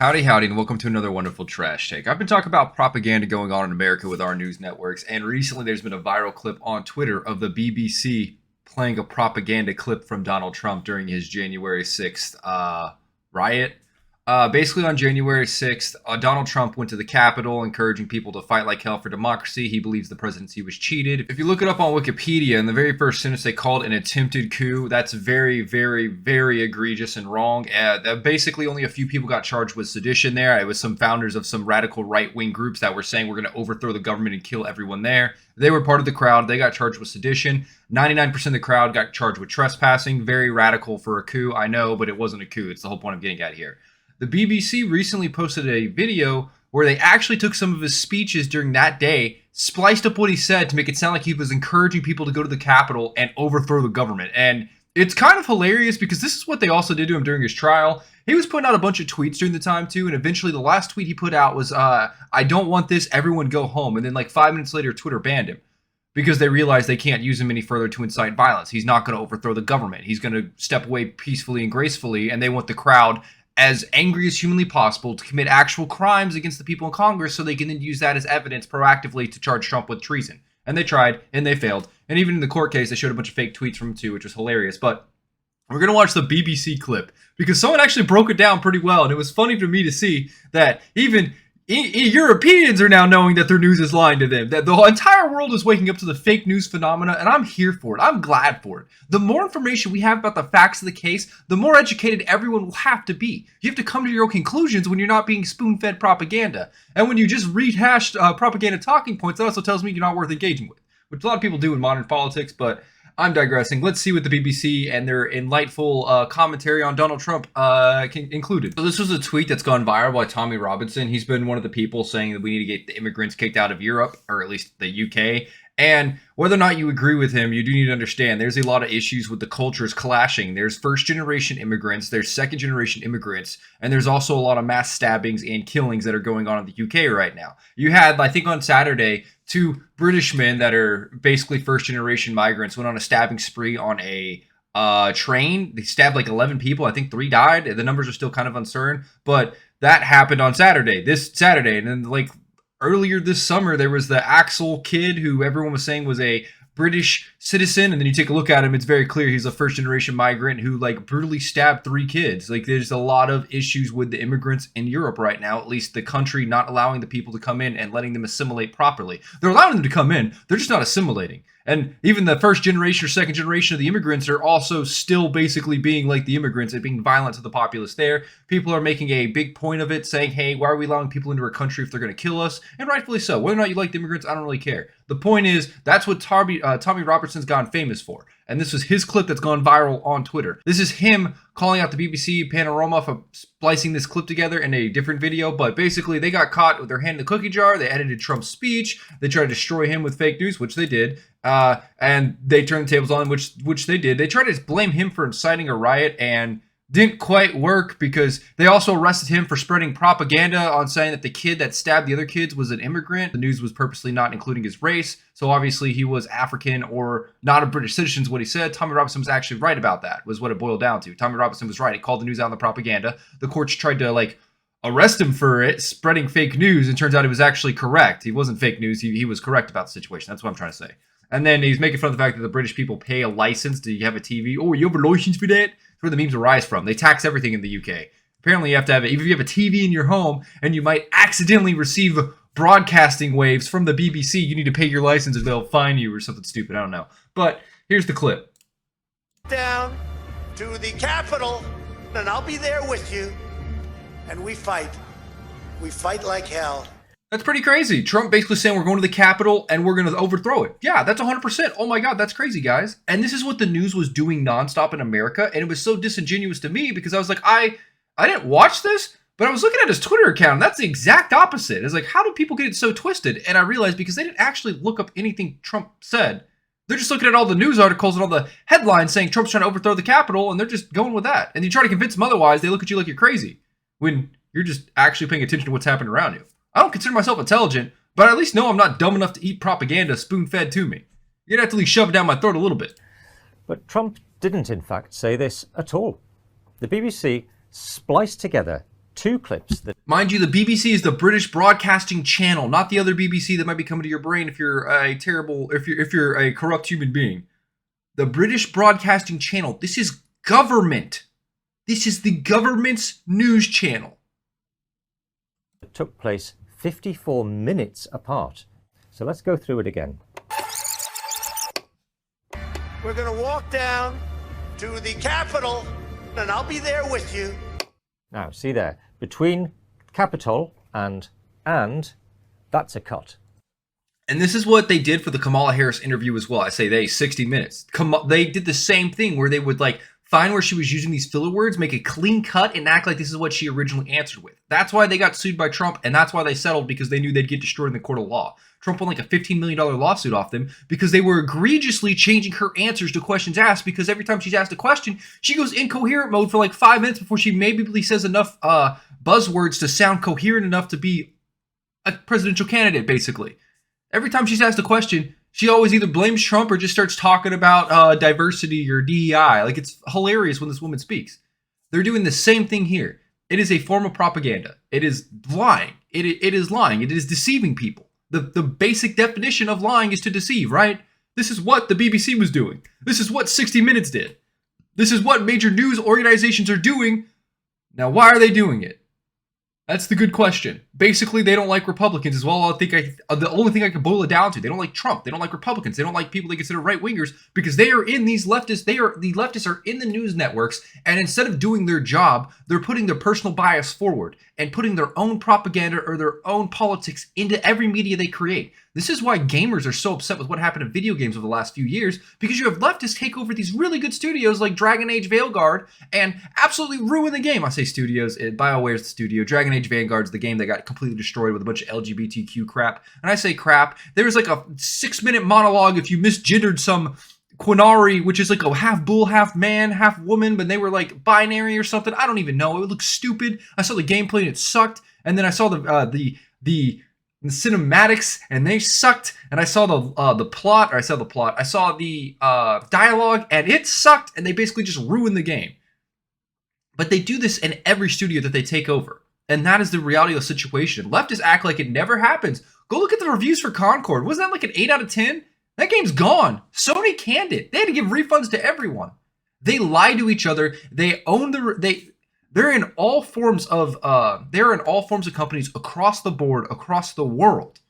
Howdy, howdy, and welcome to another wonderful trash take. I've been talking about propaganda going on in America with our news networks, and recently there's been a viral clip on Twitter of the BBC playing a propaganda clip from Donald Trump during his January 6th riot. Basically, on January 6th, Donald Trump went to the Capitol encouraging people to fight like hell for democracy. He believes the presidency was cheated. If you look it up on Wikipedia, in the very first sentence, they called an attempted coup. That's very, very, very egregious and wrong. Basically, only a few people got charged with sedition there. It was some founders of some radical right-wing groups that were saying we're going to overthrow the government and kill everyone there. They were part of the crowd. They got charged with sedition. 99% of the crowd got charged with trespassing. Very radical for a coup, I know, but it wasn't a coup. It's the whole point I'm getting at here. The BBC recently posted a video where they actually took some of his speeches during that day, spliced up what he said to make it sound like he was encouraging people to go to the Capitol and overthrow the government. And it's kind of hilarious because this is what they also did to him during his trial. He was putting out a bunch of tweets during the time too, and eventually the last tweet he put out was, I don't want this, everyone go home. And then like 5 minutes later, Twitter banned him because they realized they can't use him any further to incite violence. He's not going to overthrow the government. He's going to step away peacefully and gracefully, and they want the crowd as angry as humanly possible to commit actual crimes against the people in Congress so they can then use that as evidence proactively to charge Trump with treason. And they tried, and they failed. And even in the court case, they showed a bunch of fake tweets from him too, which was hilarious. But we're going to watch the BBC clip because someone actually broke it down pretty well. And it was funny for me to see that even Europeans are now knowing that their news is lying to them, that the whole entire world is waking up to the fake news phenomena, and I'm here for it. I'm glad for it. The more information we have about the facts of the case, the more educated everyone will have to be. You have to come to your own conclusions when you're not being spoon-fed propaganda. And when you just rehash propaganda talking points, that also tells me you're not worth engaging with, which a lot of people do in modern politics, but I'm digressing. Let's see what the BBC and their enlightful commentary on Donald Trump included. So this was a tweet that's gone viral by Tommy Robinson. He's been one of the people saying that we need to get the immigrants kicked out of Europe, or at least the UK. And whether or not you agree with him, you do need to understand there's a lot of issues with the cultures clashing. There's first-generation immigrants, there's second-generation immigrants, and there's also a lot of mass stabbings and killings that are going on in the UK right now. You had, I think on Saturday, 2 British men that are basically first-generation migrants went on a stabbing spree on a train. They stabbed like 11 people. I think 3 died. The numbers are still kind of uncertain, but that happened on Saturday, this Saturday. And then like earlier this summer, there was the Axel kid who everyone was saying was a British citizen, and then you take a look at him, it's very clear he's a first-generation migrant who like brutally stabbed 3 kids. Like there's a lot of issues with the immigrants in Europe right now, at least the country not allowing the people to come in and letting them assimilate properly. They're allowing them to come in, they're just not assimilating. And even the first generation or second generation of the immigrants are also still basically being like the immigrants and being violent to the populace there. People are making a big point of it, saying, hey, why are we allowing people into our country if they're going to kill us? And rightfully so. Whether or not you like the immigrants, I don't really care. The point is, that's what Tommy Robertson's gotten famous for. And this was his clip that's gone viral on Twitter. This is him calling out the BBC Panorama for splicing this clip together in a different video. But basically, they got caught with their hand in the cookie jar. They edited Trump's speech. They tried to destroy him with fake news, which they did. And they turned the tables on him, which they did. They tried to blame him for inciting a riot and didn't quite work because they also arrested him for spreading propaganda on saying that the kid that stabbed the other kids was an immigrant. The news was purposely not including his race. So obviously he was African or not a British citizen is what he said. Tommy Robinson was actually right about that, was what it boiled down to. Tommy Robinson was right. He called the news out on the propaganda. The courts tried to arrest him for it, spreading fake news, and turns out he was actually correct. He wasn't fake news. He was correct about the situation. That's what I'm trying to say. And then he's making fun of the fact that the British people pay a license. Do you have a TV? Oh, you have a license for that? That's where the memes arise from. They tax everything in the UK. Apparently, you have to have it. Even if you have a TV in your home and you might accidentally receive broadcasting waves from the BBC, you need to pay your license or they'll fine you or something stupid. I don't know. But here's the clip. Down to the Capitol, and I'll be there with you. And we fight. We fight like hell. That's pretty crazy. Trump basically saying we're going to the Capitol and we're going to overthrow it. Yeah, that's 100%. Oh my God, that's crazy, guys. And this is what the news was doing nonstop in America. And it was so disingenuous to me because I was like, I didn't watch this, but I was looking at his Twitter account. And that's the exact opposite. It's like, how do people get it so twisted? And I realized because they didn't actually look up anything Trump said. They're just looking at all the news articles and all the headlines saying Trump's trying to overthrow the Capitol, and they're just going with that. And you try to convince them otherwise, they look at you like you're crazy when you're just actually paying attention to what's happening around you. I don't consider myself intelligent, but I at least know I'm not dumb enough to eat propaganda spoon-fed to me. You're gonna have to at least shove it down my throat a little bit. But Trump didn't, in fact, say this at all. The BBC spliced together two clips that... Mind you, the BBC is the British Broadcasting Channel, not the other BBC that might be coming to your brain if you're if you're a corrupt human being. The British Broadcasting Channel. This is government. This is the government's news channel. took place 54 minutes apart. So let's go through it again. We're going to walk down to the Capitol, and I'll be there with you. Now, see there, between Capitol and, that's a cut. And this is what they did for the Kamala Harris interview as well. I say they, 60 Minutes. They did the same thing where they would like find where she was using these filler words, make a clean cut, and act like this is what she originally answered with. That's why they got sued by Trump, and that's why they settled, because they knew they'd get destroyed in the court of law. Trump won like a $15 million lawsuit off them because they were egregiously changing her answers to questions asked, because every time she's asked a question, she goes incoherent mode for like 5 minutes before she maybe says enough buzzwords to sound coherent enough to be a presidential candidate, basically. Every time she's asked a question, she always either blames Trump or just starts talking about diversity or DEI. Like, it's hilarious when this woman speaks. They're doing the same thing here. It is a form of propaganda. It is lying. It is lying. It is deceiving people. The basic definition of lying is to deceive, right? This is what the BBC was doing. This is what 60 Minutes did. This is what major news organizations are doing. Now, why are they doing it? That's the good question. Basically, they don't like Republicans as well. The only thing I can boil it down to, they don't like Trump. They don't like Republicans. They don't like people they consider right-wingers, because they are in these leftists. The leftists are in the news networks, and instead of doing their job, they're putting their personal bias forward and putting their own propaganda or their own politics into every media they create. This is why gamers are so upset with what happened to video games over the last few years, because you have leftists take over these really good studios like Dragon Age Veilguard and absolutely ruin the game. I say studios, BioWare's the studio. Dragon Age Vanguard's the game that got completely destroyed with a bunch of LGBTQ crap. And I say crap. There was like a 6-minute monologue if you misgendered some Quinari, which is like a half bull, half man, half woman, but they were like binary or something. I don't even know. It looked stupid. I saw the gameplay and it sucked. And then I saw the cinematics and they sucked, and I saw the plot, or I saw the plot, I saw the dialogue and it sucked, and they basically just ruined the game. But they do this in every studio that they take over, and that is the reality of the situation. Leftists act like it never happens. Go look at the reviews for Concord. Wasn't that like an 8 out of 10? That game's gone. Sony canned it. They had to give refunds to everyone. They lie to each other. They own They're in all forms of companies across the board, across the world.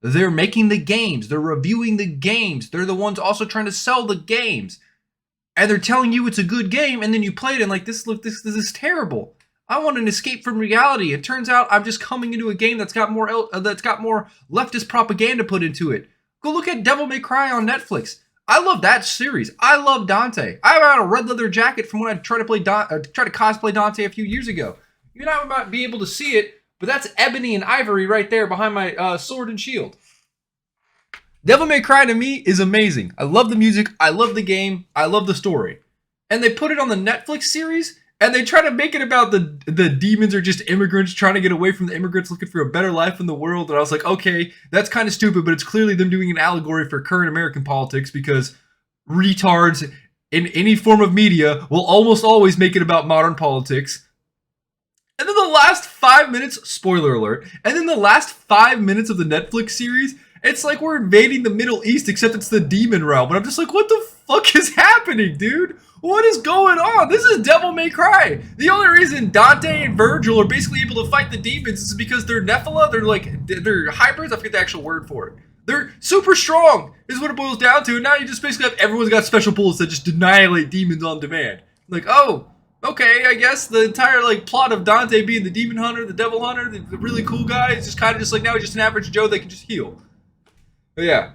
They're making the games. They're reviewing the games. They're the ones also trying to sell the games. And they're telling you it's a good game, and then you play it and like, this is terrible. I want an escape from reality. It turns out I'm just coming into a game that's got more leftist propaganda put into it. Go look at Devil May Cry on Netflix. I love that series. I love Dante. I had a red leather jacket from when I tried to cosplay Dante a few years ago. You might not be able to see it, but that's ebony and ivory right there behind my sword and shield. Devil May Cry to me is amazing. I love the music. I love the game. I love the story. And they put it on the Netflix series, and they try to make it about the demons are just immigrants trying to get away from the immigrants looking for a better life in the world. And I was like, okay, that's kind of stupid, but it's clearly them doing an allegory for current American politics, because retards in any form of media will almost always make it about modern politics. And then the last 5 minutes, spoiler alert, and then the last 5 minutes of the Netflix series, it's like we're invading the Middle East, except it's the demon realm. And I'm just like, what the fuck is happening, dude? What is going on? This is Devil May Cry. The only reason Dante and Virgil are basically able to fight the demons is because they're Nephilim. They're hybrids. I forget the actual word for it. They're super strong, is what it boils down to. And now you just basically have everyone's got special bullets that just annihilate demons on demand. Like, oh, okay, I guess the entire like plot of Dante being the demon hunter, the devil hunter, the really cool guy is just kind of just like, now he's just an average Joe that can just heal. But yeah.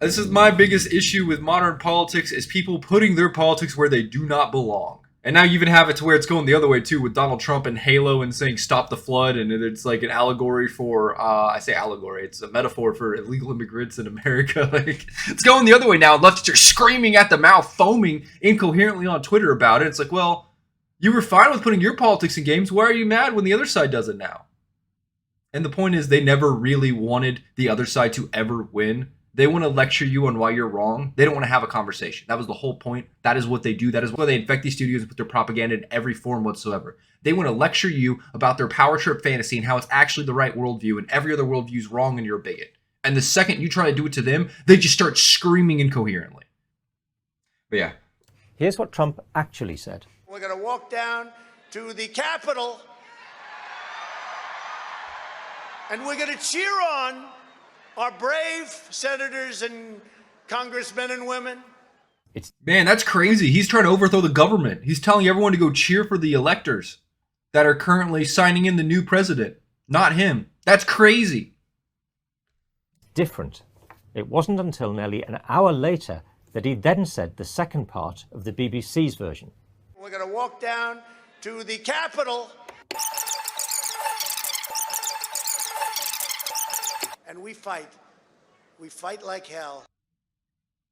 This is my biggest issue with modern politics, is people putting their politics where they do not belong. And now you even have it to where it's going the other way too, with Donald Trump and Halo and saying stop the flood, and it's like an allegory for, I say allegory, it's a metaphor for illegal immigrants in America. Like, it's going the other way now. Leftists are screaming at the mouth, foaming incoherently on Twitter about it. It's like, well, you were fine with putting your politics in games. Why are you mad when the other side does it now? And the point is, they never really wanted the other side to ever win. They want to lecture you on why you're wrong. They don't want to have a conversation. That was the whole point. That is what they do. That is why they infect these studios and put their propaganda in every form whatsoever. They want to lecture you about their power trip fantasy and how it's actually the right worldview and every other worldview is wrong and you're a bigot. And the second you try to do it to them, they just start screaming incoherently. But yeah. Here's what Trump actually said. We're going to walk down to the Capitol and we're going to cheer on our brave senators and congressmen and women. Man, that's crazy. He's trying to overthrow the government. He's telling everyone to go cheer for the electors that are currently signing in the new president, not him. That's crazy. Different. It wasn't until nearly an hour later that he then said the second part of the BBC's version. We're going to walk down to the Capitol and we fight. We fight like hell.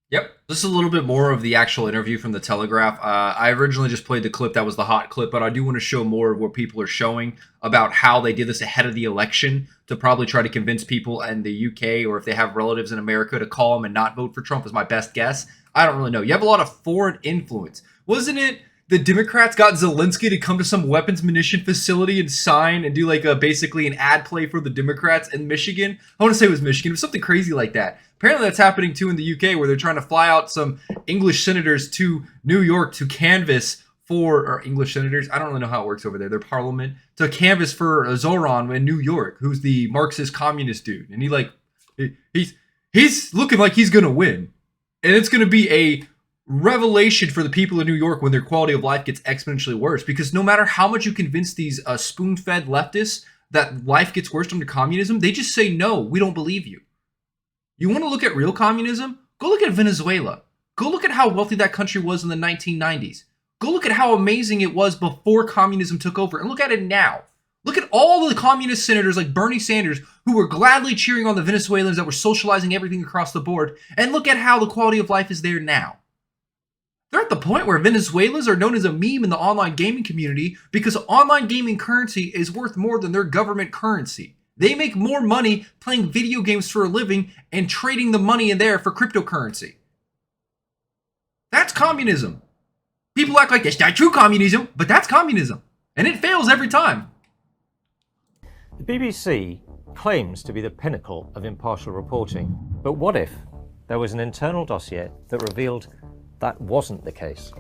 Yep. This is a little bit more of the actual interview from the Telegraph. I originally just played the clip that was the hot clip, but I do want to show more of what people are showing about how they did this ahead of the election to probably try to convince people in the UK or if they have relatives in America to call them and not vote for Trump is my best guess. I don't really know. You have a lot of foreign influence. Wasn't it the Democrats got Zelensky to come to some weapons munition facility and sign and do like basically an ad play for the Democrats in Michigan? I want to say it was Michigan. It was something crazy like that. Apparently that's happening too in the UK where they're trying to fly out some English senators to New York to canvass for, or English senators, I don't really know how it works over there, their parliament, to canvass for Zoran in New York, who's the Marxist communist dude. And he's looking like he's going to win. And it's going to be a revelation for the people of New York when their quality of life gets exponentially worse. Because no matter how much you convince these spoon-fed leftists that life gets worse under communism, they just say, no, we don't believe you. You want to look at real communism? Go look at Venezuela. Go look at how wealthy that country was in the 1990s. Go look at how amazing it was before communism took over. And look at it now. Look at all the communist senators like Bernie Sanders who were gladly cheering on the Venezuelans that were socializing everything across the board. And look at how the quality of life is there now. They're at the point where Venezuelans are known as a meme in the online gaming community because online gaming currency is worth more than their government currency. They make more money playing video games for a living and trading the money in there for cryptocurrency. That's communism. People act like that's not true communism, but that's communism. And it fails every time. The BBC claims to be the pinnacle of impartial reporting. But what if there was an internal dossier that revealed that wasn't the case?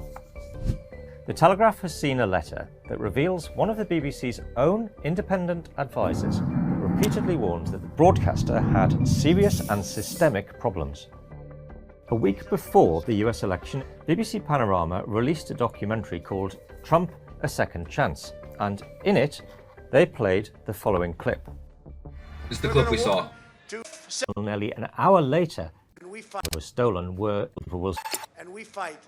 The Telegraph has seen a letter that reveals one of the BBC's own independent advisors repeatedly warned that the broadcaster had serious and systemic problems. A week before the US election, BBC Panorama released a documentary called Trump: A Second Chance, and in it, they played the following clip. This is the clip we saw. Nearly an hour later, And we fight. it was stolen were And we fight.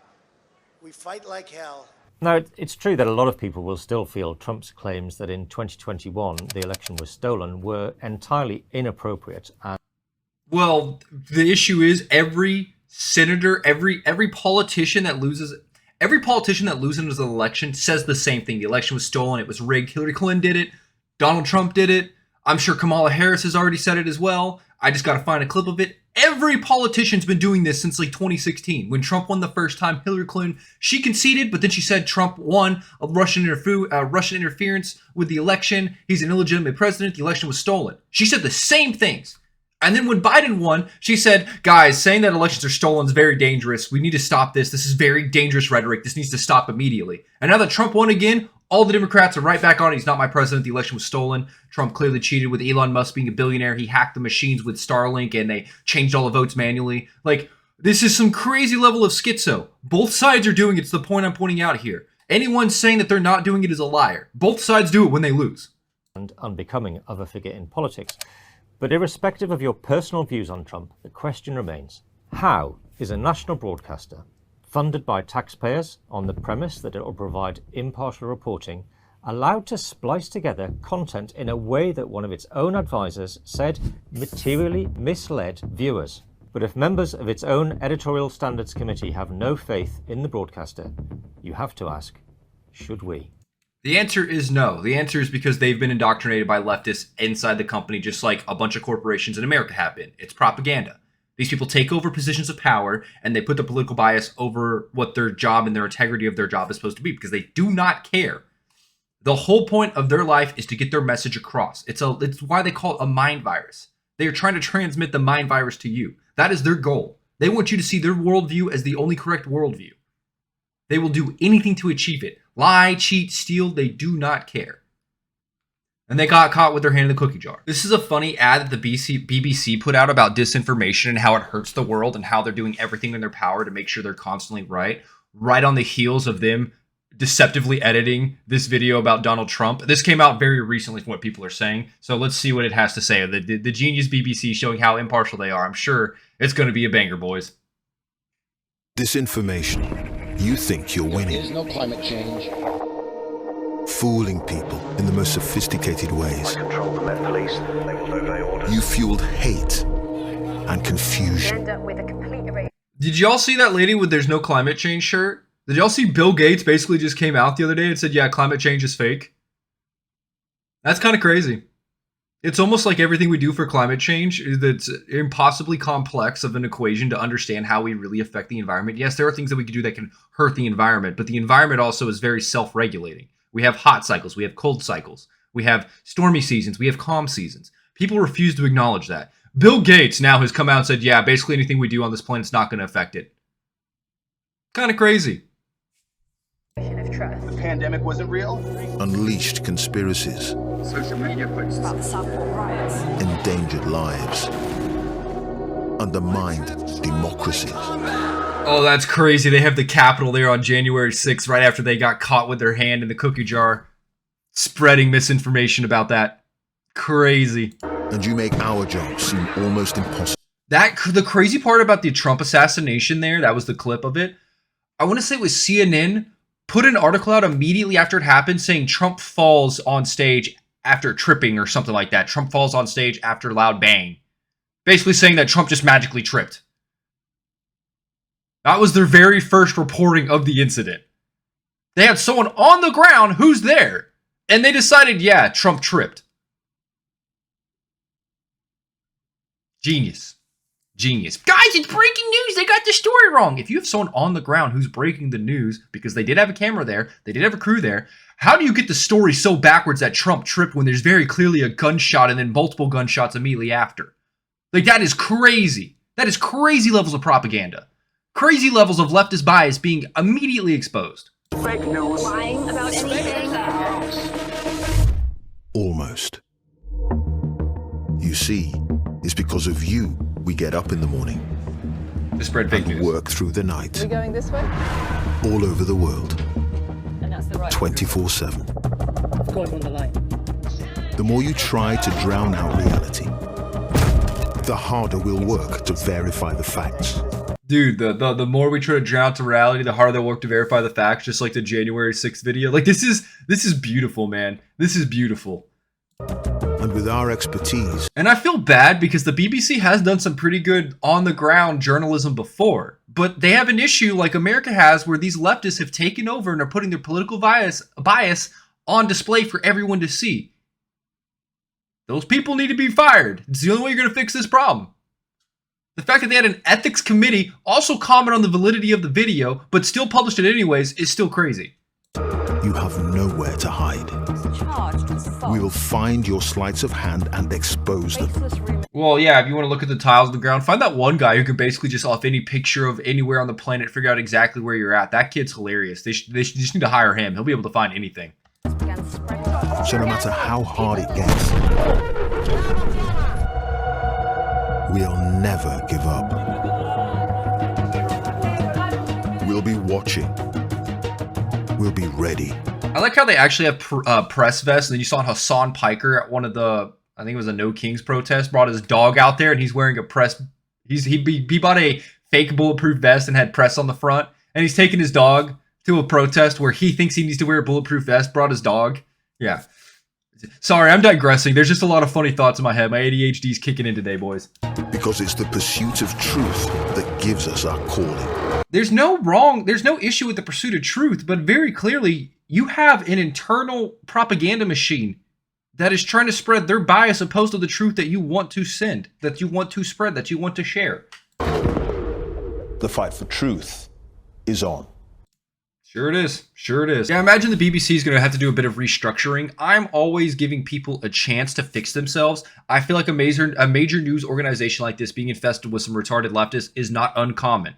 We fight like hell. Now, it's true that a lot of people will still feel Trump's claims that in 2021 the election was stolen were entirely inappropriate. And Well, the issue is every senator, every politician that loses an election says the same thing. The election was stolen. It was rigged. Hillary Clinton did it. Donald Trump did it. I'm sure Kamala Harris has already said it as well. I just got to find a clip of it. Every politician's been doing this since like 2016. When Trump won the first time, Hillary Clinton, she conceded, but then she said Trump won a Russian interference with the election. He's an illegitimate president. The election was stolen. She said the same things. And then when Biden won, she said, guys, saying that elections are stolen is very dangerous. We need to stop this. This is very dangerous rhetoric. This needs to stop immediately. And now that Trump won again, all the Democrats are right back on it. He's not my president. The election was stolen. Trump clearly cheated with Elon Musk being a billionaire. He hacked the machines with Starlink and they changed all the votes manually. Like, this is some crazy level of schizo. Both sides are doing it. It's the point I'm pointing out here. Anyone saying that they're not doing it is a liar. Both sides do it when they lose. and unbecoming of a figure in politics. But irrespective of your personal views on Trump, the question remains, how is a national broadcaster funded by taxpayers on the premise that it will provide impartial reporting allowed to splice together content in a way that one of its own advisors said materially misled viewers? But if members of its own editorial standards committee have no faith in the broadcaster, you have to ask, should we? The answer is no. The answer is because they've been indoctrinated by leftists inside the company, just like a bunch of corporations in America have been. It's propaganda. These people take over positions of power and they put the political bias over what their job and their integrity of their job is supposed to be because they do not care. The whole point of their life is to get their message across. It's why they call it a mind virus. They are trying to transmit the mind virus to you. That is their goal. They want you to see their worldview as the only correct worldview. They will do anything to achieve it. Lie, cheat, steal, they do not care. And they got caught with their hand in the cookie jar. This is a funny ad that the BBC put out about disinformation and how it hurts the world and how they're doing everything in their power to make sure they're constantly right on the heels of them deceptively editing this video about Donald Trump. This came out very recently from what people are saying. So let's see what it has to say. The genius BBC showing how impartial they are. I'm sure it's going to be a banger, boys. Disinformation. You think you're winning. There is no climate change. Fooling people in the most sophisticated ways. I control the Met Police. They will obey orders. You fueled hate and confusion. End up with a complete erasure. Did y'all see that lady with "There's no climate change" shirt? Did y'all see Bill Gates basically just came out the other day and said, yeah, climate change is fake? That's kind of crazy. It's almost like everything we do for climate change is that's impossibly complex of an equation to understand how we really affect the environment. Yes, there are things that we can do that can hurt the environment, but the environment also is very self-regulating. We have hot cycles, we have cold cycles, we have stormy seasons, we have calm seasons. People refuse to acknowledge that. Bill Gates now has come out and said, yeah, basically anything we do on this planet's not going to affect it. Kind of crazy. Of trust. The pandemic wasn't real. Unleashed conspiracies. Social media puts About the Southport riots. Endangered lives. Undermined democracies. Oh, that's crazy. They have the Capitol there on January 6th, right after they got caught with their hand in the cookie jar, spreading misinformation about that. Crazy. And you make our job seem almost impossible. The crazy part about the Trump assassination there, that was the clip of it. I want to say it was CNN put an article out immediately after it happened saying Trump falls on stage after tripping or something like that. Trump falls on stage after loud bang. Basically saying that Trump just magically tripped. That was their very first reporting of the incident. They had someone on the ground who's there. And they decided, yeah, Trump tripped. Genius. Genius. Guys, it's breaking news. They got the story wrong. If you have someone on the ground who's breaking the news, because they did have a camera there, they did have a crew there, how do you get the story so backwards that Trump tripped when there's very clearly a gunshot and then multiple gunshots immediately after? Like, that is crazy. That is crazy levels of propaganda. Crazy levels of leftist bias being immediately exposed. Fake news. Lying about anything. Almost. You see, it's because of you we get up in the morning To spread fake and news. work through the night. We're going this way? All over the world, And that's the right 24/7. I've got him on the line. The more you try to drown out reality, the harder we'll work to verify the facts. Dude, the more we try to drown out to reality, the harder they'll work to verify the facts, just like the January 6th video. Like, this is beautiful, man. This is beautiful. And with our expertise, And I feel bad because the BBC has done some pretty good on-the-ground journalism before. But they have an issue like America has where these leftists have taken over and are putting their political bias on display for everyone to see. Those people need to be fired. It's the only way you're going to fix this problem. The fact that they had an ethics committee also comment on the validity of the video, but still published it anyways, is still crazy. you have nowhere to hide. Charged with false. We will find your sleights of hand and expose them. Baseless rumors. Well, yeah, if you want to look at the tiles on the ground, find that one guy who can basically just off any picture of anywhere on the planet figure out exactly where you're at. That kid's hilarious. They just need to hire him. He'll be able to find anything. Began spreading. So no matter how hard it gets, we'll never give up. We'll be watching. We'll be ready. I like how they actually have press vests. And then you saw Hassan Piker at one of the, I think it was a No Kings protest, brought his dog out there and he's wearing a press. He bought a fake bulletproof vest and had press on the front. And he's taking his dog to a protest where he thinks he needs to wear a bulletproof vest, brought his dog. Yeah. Sorry, I'm digressing. There's just a lot of funny thoughts in my head. My ADHD's kicking in today, boys. Because it's the pursuit of truth that gives us our calling. There's no issue with the pursuit of truth, but very clearly you have an internal propaganda machine that is trying to spread their bias opposed to the truth that you want to send, that you want to spread, that you want to share. The fight for truth is on. Sure it is. Sure it is. Yeah, I imagine the BBC is going to have to do a bit of restructuring. I'm always giving people a chance to fix themselves. I feel like a major news organization like this being infested with some retarded leftists is not uncommon.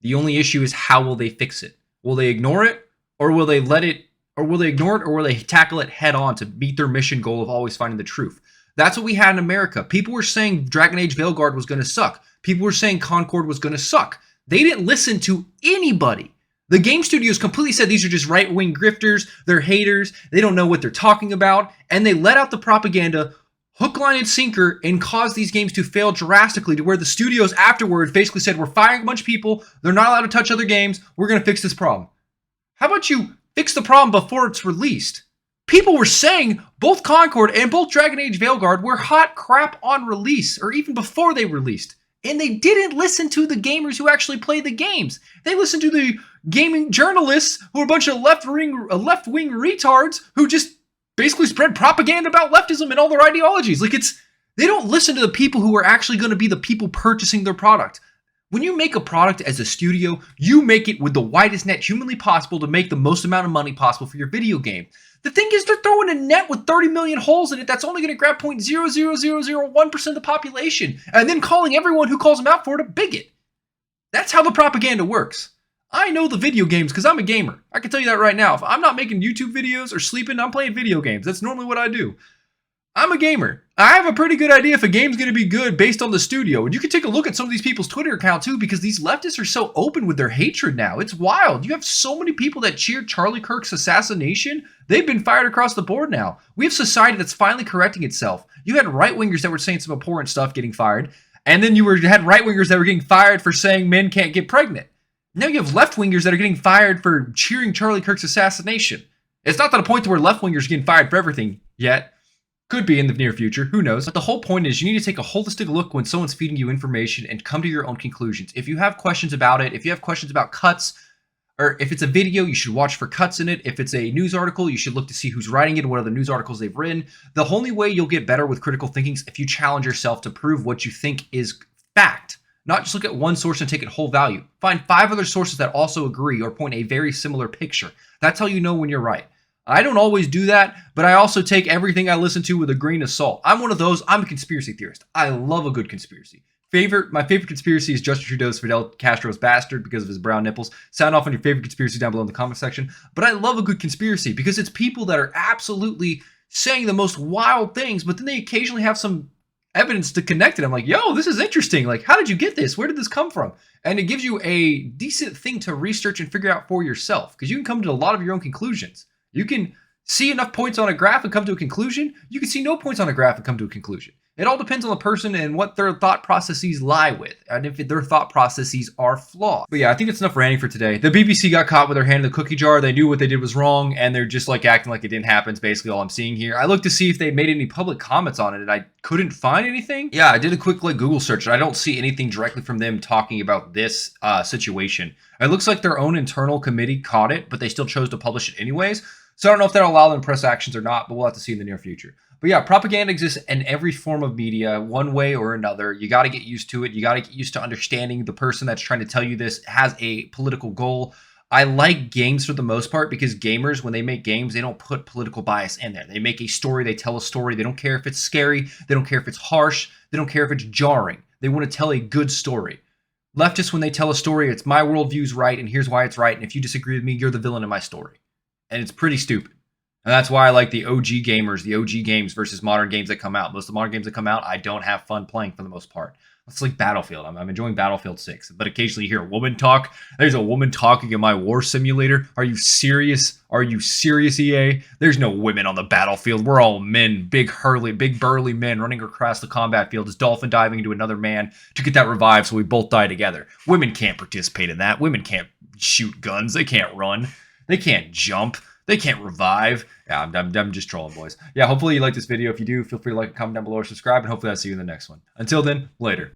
The only issue is how will they fix it? Will they ignore it, or will they let it, or will they ignore it, or will they tackle it head on to meet their mission goal of always finding the truth? That's what we had in America. People were saying Dragon Age Veilguard was going to suck. People were saying Concord was going to suck. They didn't listen to anybody. The game studios completely said these are just right-wing grifters, they're haters, they don't know what they're talking about, and they let out the propaganda hook, line, and sinker and caused these games to fail drastically to where the studios afterwards basically said, we're firing a bunch of people, they're not allowed to touch other games, we're going to fix this problem. How about you fix the problem before it's released? People were saying both Concord and both Dragon Age Veilguard were hot crap on release, or even before they released. And they didn't listen to the gamers who actually play the games. They listened to the gaming journalists who are a bunch of left-wing retards who just basically spread propaganda about leftism and all their ideologies. They don't listen to the people who are actually going to be the people purchasing their product. When you make a product as a studio, you make it with the widest net humanly possible to make the most amount of money possible for your video game. The thing is, they're throwing a net with 30 million holes in it that's only going to grab 0.00001% of the population, and then calling everyone who calls them out for it a bigot. That's how the propaganda works. I know the video games because I'm a gamer. I can tell you that right now. If I'm not making YouTube videos or sleeping, I'm playing video games. That's normally what I do. I'm a gamer. I have a pretty good idea if a game's going to be good based on the studio. And you can take a look at some of these people's Twitter account too, because these leftists are so open with their hatred now. It's wild. You have so many people that cheered Charlie Kirk's assassination. They've been fired across the board now. We have society that's finally correcting itself. You had right-wingers that were saying some abhorrent stuff getting fired. And then you had right-wingers that were getting fired for saying men can't get pregnant. Now you have left-wingers that are getting fired for cheering Charlie Kirk's assassination. It's not to the point to where left-wingers are getting fired for everything yet. Could be in the near future, who knows? But the whole point is you need to take a holistic look when someone's feeding you information and come to your own conclusions. If you have questions about it, if you have questions about cuts, or if it's a video, you should watch for cuts in it. If it's a news article, you should look to see who's writing it and what other news articles they've written. The only way you'll get better with critical thinking is if you challenge yourself to prove what you think is fact. Not just look at one source and take it whole value. Find 5 other sources that also agree or point a very similar picture. That's how you know when you're right. I don't always do that, but I also take everything I listen to with a grain of salt. I'm one of those. I'm a conspiracy theorist. I love a good conspiracy. My favorite conspiracy is Justin Trudeau's Fidel Castro's bastard because of his brown nipples. Sound off on your favorite conspiracy down below in the comment section. But I love a good conspiracy because it's people that are absolutely saying the most wild things, but then they occasionally have some evidence to connect it. I'm like, yo, this is interesting. Like, how did you get this? Where did this come from? And it gives you a decent thing to research and figure out for yourself because you can come to a lot of your own conclusions. You can see enough points on a graph and come to a conclusion. You can see no points on a graph and come to a conclusion. It all depends on the person and what their thought processes lie with, and if their thought processes are flawed. But yeah, I think that's enough ranting for today. The BBC got caught with their hand in the cookie jar. They knew what they did was wrong, and they're just like acting like it didn't happen. It's basically all I'm seeing here. I looked to see if they made any public comments on it, and I couldn't find anything. Yeah, I did a quick Google search, and I don't see anything directly from them talking about this situation. It looks like their own internal committee caught it, but they still chose to publish it anyways. So I don't know if that'll allow them press actions or not, but we'll have to see in the near future. But yeah, propaganda exists in every form of media, one way or another. You got to get used to it. You got to get used to understanding the person that's trying to tell you this has a political goal. I like games for the most part because gamers, when they make games, they don't put political bias in there. They make a story. They tell a story. They don't care if it's scary. They don't care if it's harsh. They don't care if it's jarring. They want to tell a good story. Leftists, when they tell a story, it's my worldview's right, and here's why it's right. And if you disagree with me, you're the villain in my story. And it's pretty stupid. And that's why I like the OG gamers, the OG games versus modern games that come out. Most of the modern games that come out, I don't have fun playing for the most part. It's like Battlefield. I'm enjoying Battlefield 6. But occasionally you hear a woman talk. There's a woman talking in my war simulator. Are you serious? Are you serious, EA? There's no women on the battlefield. We're all men, big burly men running across the combat field as dolphin diving into another man to get that revive so we both die together. Women can't participate in that. Women can't shoot guns. They can't run. They can't jump. They can't revive. Yeah, I'm just trolling, boys. Yeah, hopefully you like this video. If you do, feel free to like, comment down below, or subscribe, and hopefully I'll see you in the next one. Until then, later.